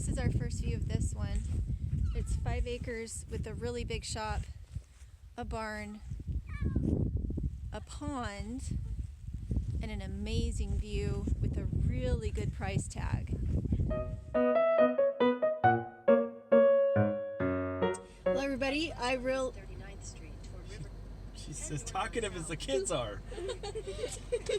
This is our first view of this one. It's 5 acres with a really big shop, a barn, a pond, and an amazing view with a really good price tag. Hello everybody, She's as talkative as the kids are.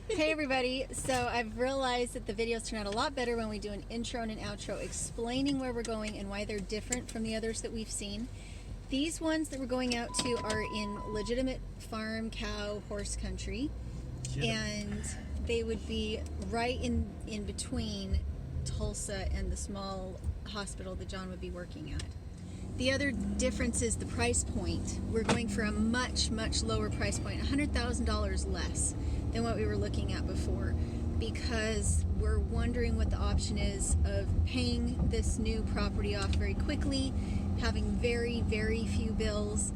Hey everybody, so I've realized that the videos turn out a lot better when we do an intro and an outro explaining where we're going and why they're different from the others that we've seen. These ones that we're going out to are in legitimate farm, cow, horse country, and they would be right in between Tulsa and the small hospital that John would be working at. The other difference is the price point. We're going for a much, much lower price point, $100,000 less than what we were looking at before, because we're wondering what the option is of paying this new property off very quickly, having very, very few bills.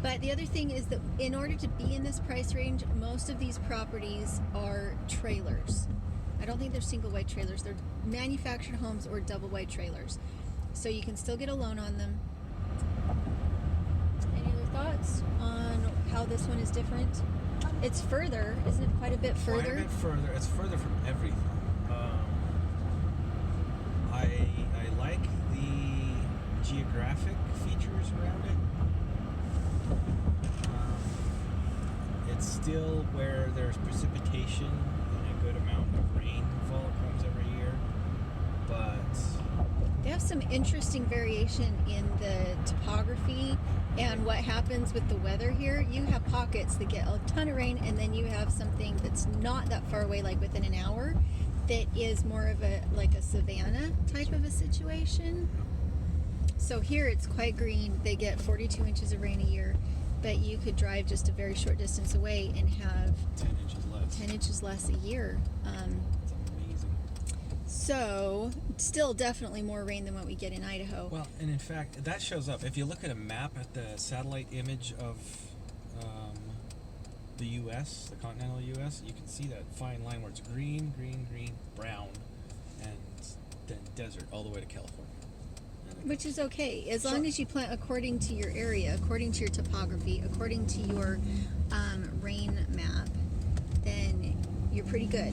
But the other thing is that in order to be in this price range, most of these properties are trailers. I don't think they're single wide trailers. They're manufactured homes or double wide trailers. So you can still get a loan on them. Any other thoughts on how this one is different? It's further, isn't it? Quite a bit further. Quite a bit further. It's further from everything. I like the geographic features around it. It's still where there's precipitation and a good amount of rainfall comes every year, but they have some interesting variation in the topography and what happens with the weather here. You have pockets that get a ton of rain, and then you have something that's not that far away, like within an hour, that is more of a like a savanna type of a situation. So here it's quite green. They get 42 inches of rain a year, but you could drive just a very short distance away and have 10 inches less a year. That's amazing. So still definitely more rain than what we get in Idaho. Well, and in fact, that shows up. If you look at a map at the satellite image of the U.S., the continental U.S., you can see that fine line where it's green, green, green, brown, and then desert all the way to California. Which is okay, as long as you plant according to your area, according to your topography, according to your rain map, then you're pretty good.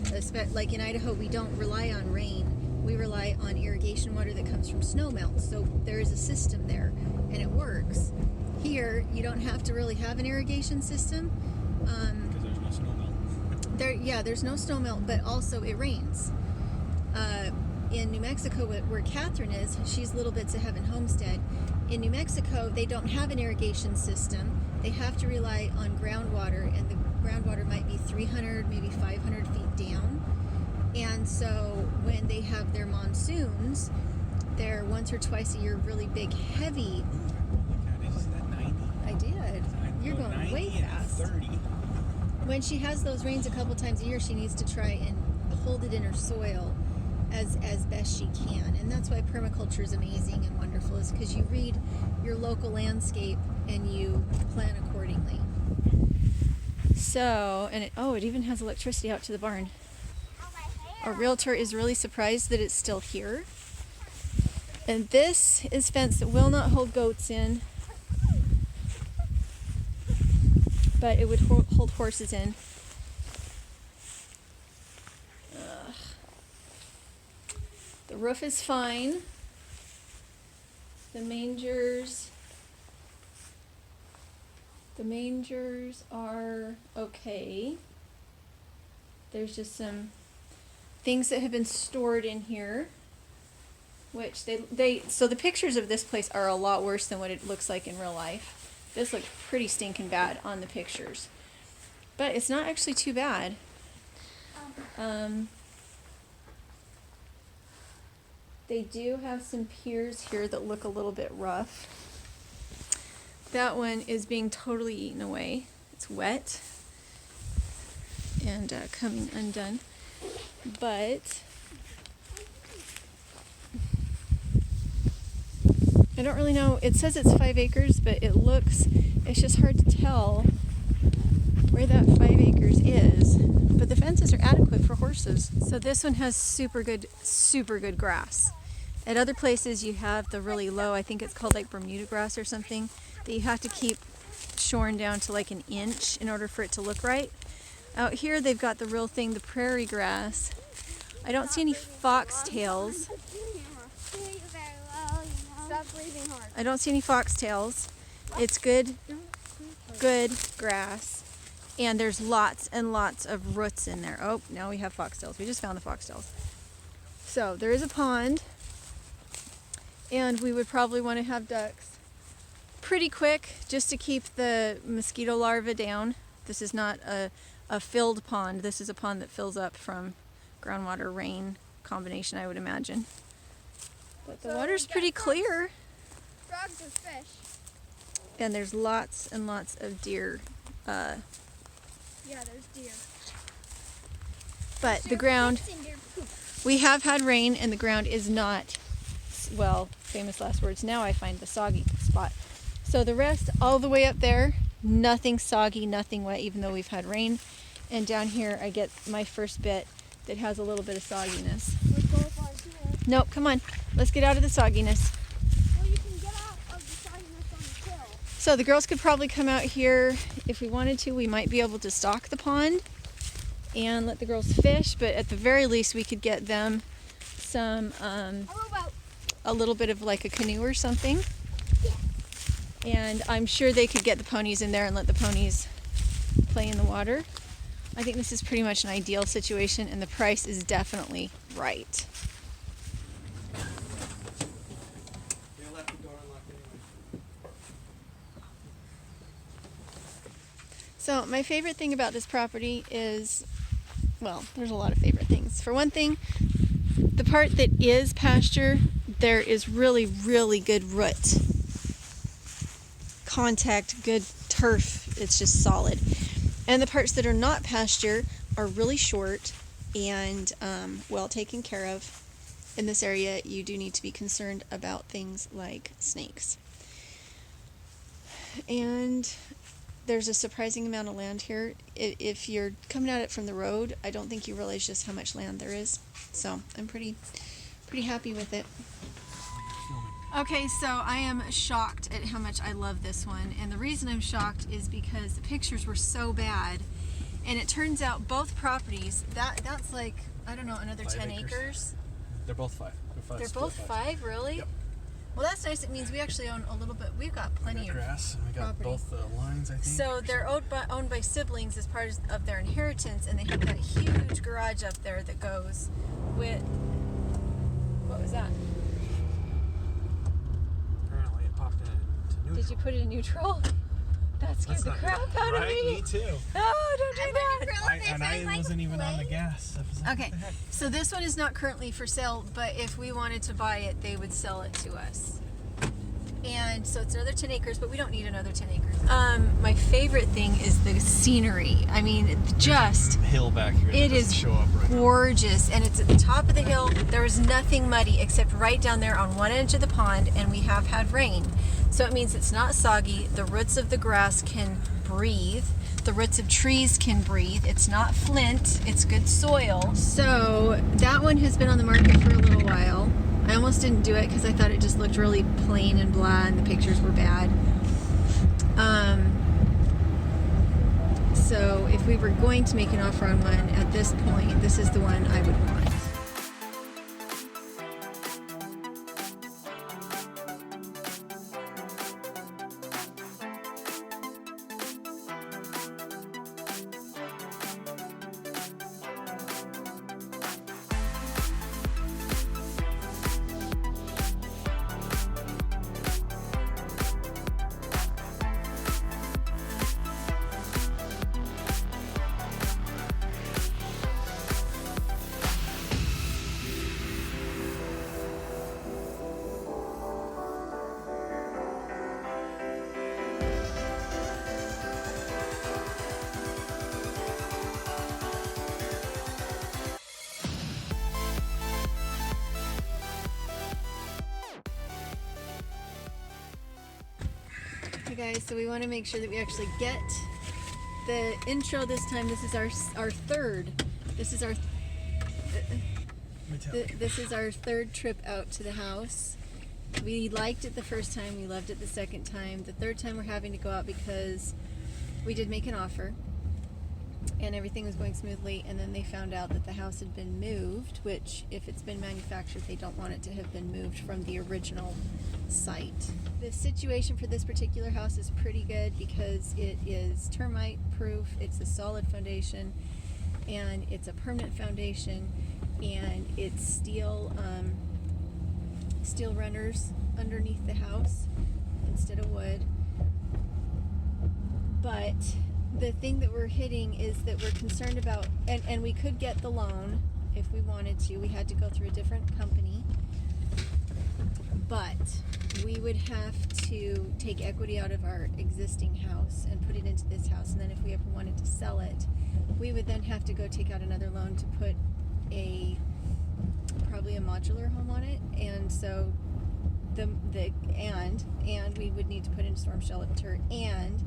Like in Idaho, we don't rely on rain. We rely on irrigation water that comes from snow melt. So there is a system there, and it works. Here, you don't have to really have an irrigation system. Because there's no snow melt. There's no snow melt, but also it rains. In New Mexico, where Catherine is, she's Little Bits of Heaven Homestead. In New Mexico, they don't have an irrigation system. They have to rely on groundwater, and the groundwater might be 300, maybe 500 feet down. And so when they have their monsoons, they're once or twice a year really big, heavy. Did you see that 90? I did. You're going way fast. 30. When she has those rains a couple times a year, she needs to try and hold it in her soil as best she can. And that's why permaculture is amazing and wonderful, is because you read your local landscape and you plan accordingly. So, and it even has electricity out to the barn. Our realtor is really surprised that it's still here. And this is fence that will not hold goats in, but it would hold horses in. The roof is fine. The mangers are okay. There's just some things that have been stored in here, which so the pictures of this place are a lot worse than what it looks like in real life. This looks pretty stinking bad on the pictures, but it's not actually too bad. They do have some piers here that look a little bit rough. That one is being totally eaten away. It's wet and coming undone. But I don't really know. It says it's 5 acres, but it's just hard to tell where that 5 acres is. But the fences are adequate for horses. So this one has super good grass. At other places you have the really low, I think it's called like Bermuda grass or something, that you have to keep shorn down to like an inch in order for it to look right. Out here they've got the real thing, the prairie grass. I don't see any foxtails. I don't see any foxtails. It's good grass. And there's lots and lots of roots in there. Oh, now we have foxtails. We just found the foxtails. So there is a pond. And we would probably want to have ducks pretty quick just to keep the mosquito larvae down. This is not a filled pond. This is a pond that fills up from groundwater rain combination, I would imagine. But the water's pretty clear. Frogs or fish? And there's lots and lots of deer. Yeah, there's deer. But the ground, we have had rain and the ground is not, well, famous last words, now I find the soggy spot. So the rest, all the way up there, nothing soggy, nothing wet, even though we've had rain. And down here I get my first bit that has a little bit of sogginess. Let's go up on here. Nope, come on, let's get out of the sogginess. Well, you can get out of the sogginess on the hill. So the girls could probably come out here if we wanted to. We might be able to stock the pond and let the girls fish, but at the very least we could get them some, a little bit of like a canoe or something. Yeah. And I'm sure they could get the ponies in there and let the ponies play in the water. I think this is pretty much an ideal situation and the price is definitely right. So my favorite thing about this property is, well, there's a lot of favorite things. For one thing, the part that is pasture, there is really, really good root contact, good turf. It's just solid. And the parts that are not pasture are really short and well taken care of. In this area, you do need to be concerned about things like snakes. And there's a surprising amount of land here. If you're coming at it from the road, I don't think you realize just how much land there is. So I'm pretty happy with it. Okay, so I am shocked at how much I love this one, and the reason I'm shocked is because the pictures were so bad, and it turns out both properties, that's like, I don't know, another 10 acres. They're both 5. They're both 5, really? Yep. Well, that's nice. It means we actually own a little bit. We've got plenty of grass, and we got property. both the lines, I think. So they're owned by siblings as part of their inheritance, and they have that huge garage up there that goes with, what was that? Apparently it popped into neutral. Did you put it in neutral? That scared the crap out of me. Me too. Oh, don't do that. I wasn't even on the gas. I was like, Okay, what the heck? so this one is not currently for sale, but if we wanted to buy it, they would sell it to us. And so it's another 10 acres, but we don't need another 10 acres. My favorite thing is the scenery. I mean, just Hill back here. it is show up right now. gorgeous, and it's at the top of the hill. There is nothing muddy except right down there on one edge of the pond, and we have had rain. So it means it's not soggy. The roots of the grass can breathe. The roots of trees can breathe. It's not flint. It's good soil. So that one has been on the market for a little while. I almost didn't do it because I thought it just looked really plain and blah and the pictures were bad. So if we were going to make an offer on one at this point, this is the one I would want. Okay guys, so we want to make sure that we actually get the intro this time. This is our third. This is our metallic. This is our third trip out to the house. We liked it the first time, we loved it the second time. The third time we're having to go out because we did make an offer and everything was going smoothly, and then they found out that the house had been moved, which if it's been manufactured, they don't want it to have been moved from the original site. The situation for this particular house is pretty good because it is termite proof, it's a solid foundation, and it's a permanent foundation, and it's steel runners underneath the house instead of wood. But the thing that we're hitting is that we're concerned about, and we could get the loan if we wanted to. We had to go through a different company, but we would have to take equity out of our existing house and put it into this house, and then if we ever wanted to sell it, we would then have to go take out another loan to put probably a modular home on it, and so and we would need to put in storm shelter, and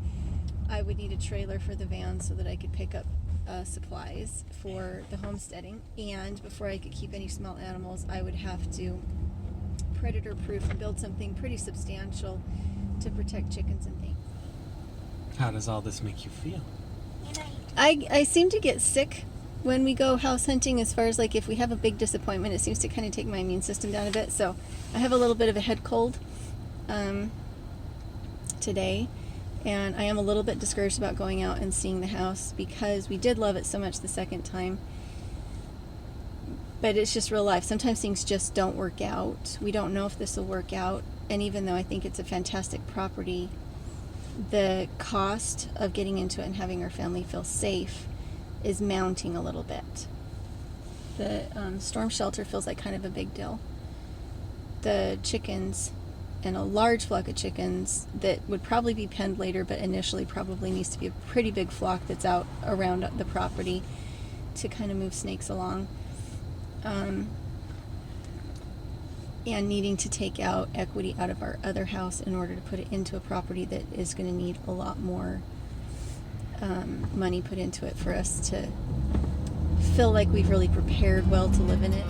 I would need a trailer for the van so that I could pick up supplies for the homesteading, and before I could keep any small animals, I would have to predator proof and build something pretty substantial to protect chickens and things. How does all this make you feel? I seem to get sick when we go house hunting. As far as like if we have a big disappointment, it seems to kind of take my immune system down a bit, so I have a little bit of a head cold today, and I am a little bit discouraged about going out and seeing the house because we did love it so much the second time, but it's just real life. Sometimes things just don't work out. We don't know if this will work out, and even though I think it's a fantastic property, the cost of getting into it and having our family feel safe is mounting a little bit. The storm shelter feels like kind of a big deal. The chickens, and a large flock of chickens that would probably be penned later, but initially probably needs to be a pretty big flock that's out around the property to kind of move snakes along. And needing to take out equity out of our other house in order to put it into a property that is going to need a lot more money put into it for us to feel like we've really prepared well to live in it.